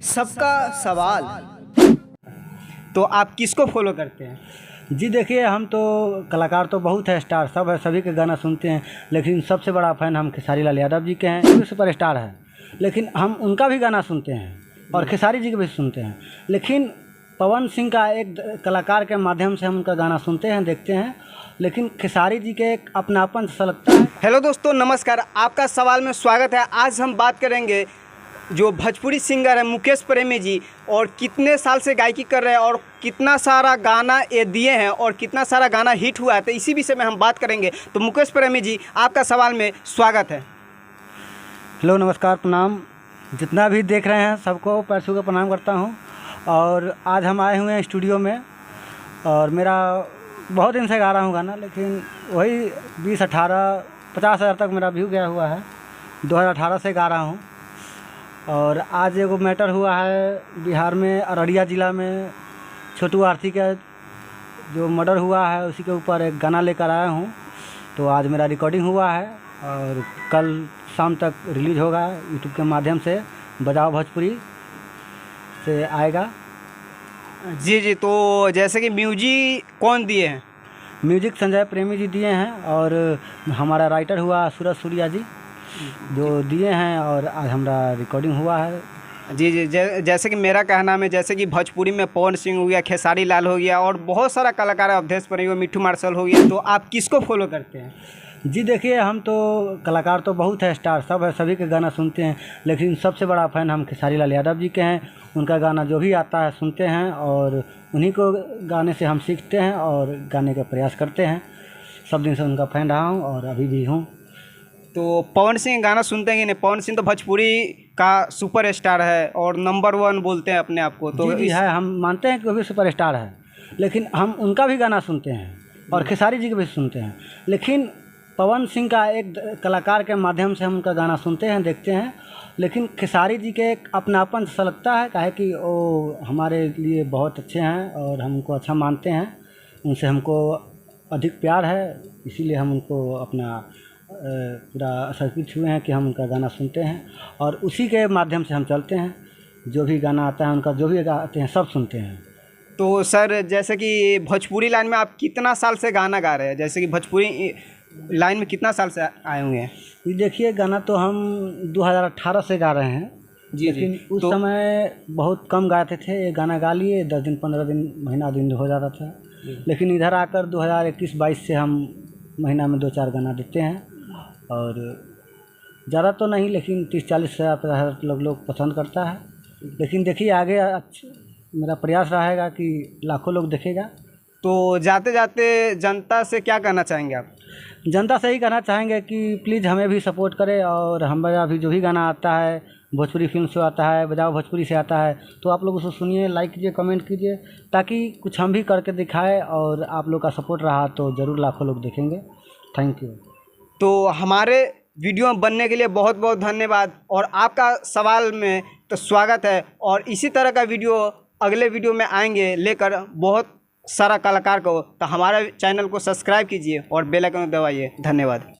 सबका सवाल। तो आप किसको फॉलो करते हैं? जी देखिए, हम तो कलाकार तो बहुत है, स्टार सब है, सभी के गाना सुनते हैं, लेकिन सबसे बड़ा फ़ैन हम खेसारी लाल यादव जी के हैं। वो भी सुपर स्टार है, लेकिन हम उनका भी गाना सुनते हैं और खेसारी जी के भी सुनते हैं। लेकिन पवन सिंह का एक कलाकार के माध्यम से हम उनका गाना सुनते हैं, देखते हैं, लेकिन खेसारी जी के एक अपनापन सा लगता है। हेलो दोस्तों, नमस्कार। आपका सवाल में स्वागत है। आज हम बात करेंगे जो भोजपुरी सिंगर है मुकेश प्रेमी जी, और कितने साल से गायकी कर रहे हैं और कितना सारा गाना ये दिए हैं और कितना सारा गाना हिट हुआ है, तो इसी विषय में हम बात करेंगे। तो मुकेश प्रेमी जी, आपका सवाल में स्वागत है। हेलो, नमस्कार, प्रणाम। जितना भी देख रहे हैं सबको पैर छू के प्रणाम करता हूँ। और आज हम आए हुए हैं स्टूडियो में, और मेरा बहुत दिन से गा रहा हूँ गाना, लेकिन वही 20-18-50 हज़ार तक मेरा व्यू गया हुआ है। 2018 से गा रहा हूँ। और आज एगो मैटर हुआ है बिहार में, अररिया ज़िला में छोटू आरती का जो मर्डर हुआ है, उसी के ऊपर एक गाना लेकर आया हूँ। तो आज मेरा रिकॉर्डिंग हुआ है और कल शाम तक रिलीज़ होगा यूट्यूब के माध्यम से, बजाओ भोजपुरी से आएगा। जी, तो जैसे कि म्यूजिक कौन दिए हैं? म्यूजिक संजय प्रेमी जी दिए हैं, और हमारा राइटर हुआ सूरज सूर्या जी जो दिए हैं, और आज हमारा रिकॉर्डिंग हुआ है। जी, जैसे कि मेरा कहना है, जैसे कि भोजपुरी में पवन सिंह हो गया, खेसारी लाल हो गया, और बहुत सारा कलाकार है, अवधेश प्रेमी हो, मिट्ठू मार्शल हो गया। तो आप किसको फॉलो करते हैं? जी देखिए, हम तो कलाकार तो बहुत है, स्टार सब है, सभी के गाना सुनते हैं, लेकिन सबसे बड़ा फ़ैन हम खेसारी लाल यादव जी के हैं। उनका गाना जो भी आता है सुनते हैं, और उन्हीं को गाने से हम सीखते हैं और गाने का प्रयास करते हैं। सब दिन से उनका फ़ैन रहा हूँ और अभी भी हूँ। तो पवन सिंह गाना सुनते हैं कि नहीं? पवन सिंह तो भोजपुरी का सुपर स्टार है और नंबर 1 बोलते हैं अपने आप को। तो जी है, हम मानते हैं कि वो भी सुपर स्टार है, लेकिन हम उनका भी गाना सुनते हैं और खेसारी जी के भी सुनते हैं। लेकिन पवन सिंह का एक कलाकार के माध्यम से हम उनका गाना सुनते हैं, देखते हैं, लेकिन खेसारी जी के एक अपनापन सा लगता है, काहे कि वो हमारे लिए बहुत अच्छे हैं और हम उनको अच्छा मानते हैं। उनसे हमको अधिक प्यार है, इसीलिए हम उनको अपना पूरा समर्पित हुए हैं कि हम उनका गाना सुनते हैं और उसी के माध्यम से हम चलते हैं। जो भी गाना आता है उनका, जो भी गाते हैं, सब सुनते हैं। तो सर, जैसे कि भोजपुरी लाइन में आप कितना साल से गाना गा रहे हैं? जैसे कि भोजपुरी लाइन में कितना साल से आए हुए हैं? ये देखिए, गाना तो हम 2018 से गा रहे हैं। जी, लेकिन उस समय बहुत कम गाते थे। ये गाना गा लिए 10 दिन, 15 दिन, महीना दिन हो जाता था। लेकिन इधर आकर 2021-22 से हम महीना में 2-4 गाना देते हैं, और ज़्यादा तो नहीं, लेकिन 30-40 हज़ार लोग पसंद करता है। लेकिन देखिए, आगे मेरा प्रयास रहेगा कि लाखों लोग देखेगा। तो जाते जाते जनता से क्या कहना चाहेंगे आप? जनता से ही कहना चाहेंगे कि प्लीज़ हमें भी सपोर्ट करें, और हमारा भी जो भी गाना आता है, भोजपुरी फिल्म से आता है, बजाओ भोजपुरी से आता है, तो आप लोग उसको सुनिए, लाइक कीजिए, कमेंट कीजिए, ताकि कुछ हम भी करके दिखाएं, और आप लोग का सपोर्ट रहा तो ज़रूर लाखों लोग देखेंगे। Thank you. तो हमारे वीडियो बनने के लिए बहुत बहुत धन्यवाद, और आपका सवाल में तो स्वागत है। और इसी तरह का वीडियो अगले वीडियो में आएंगे लेकर बहुत सारा कलाकार को। तो हमारे चैनल को सब्सक्राइब कीजिए और बेल आइकन दबाइए। धन्यवाद।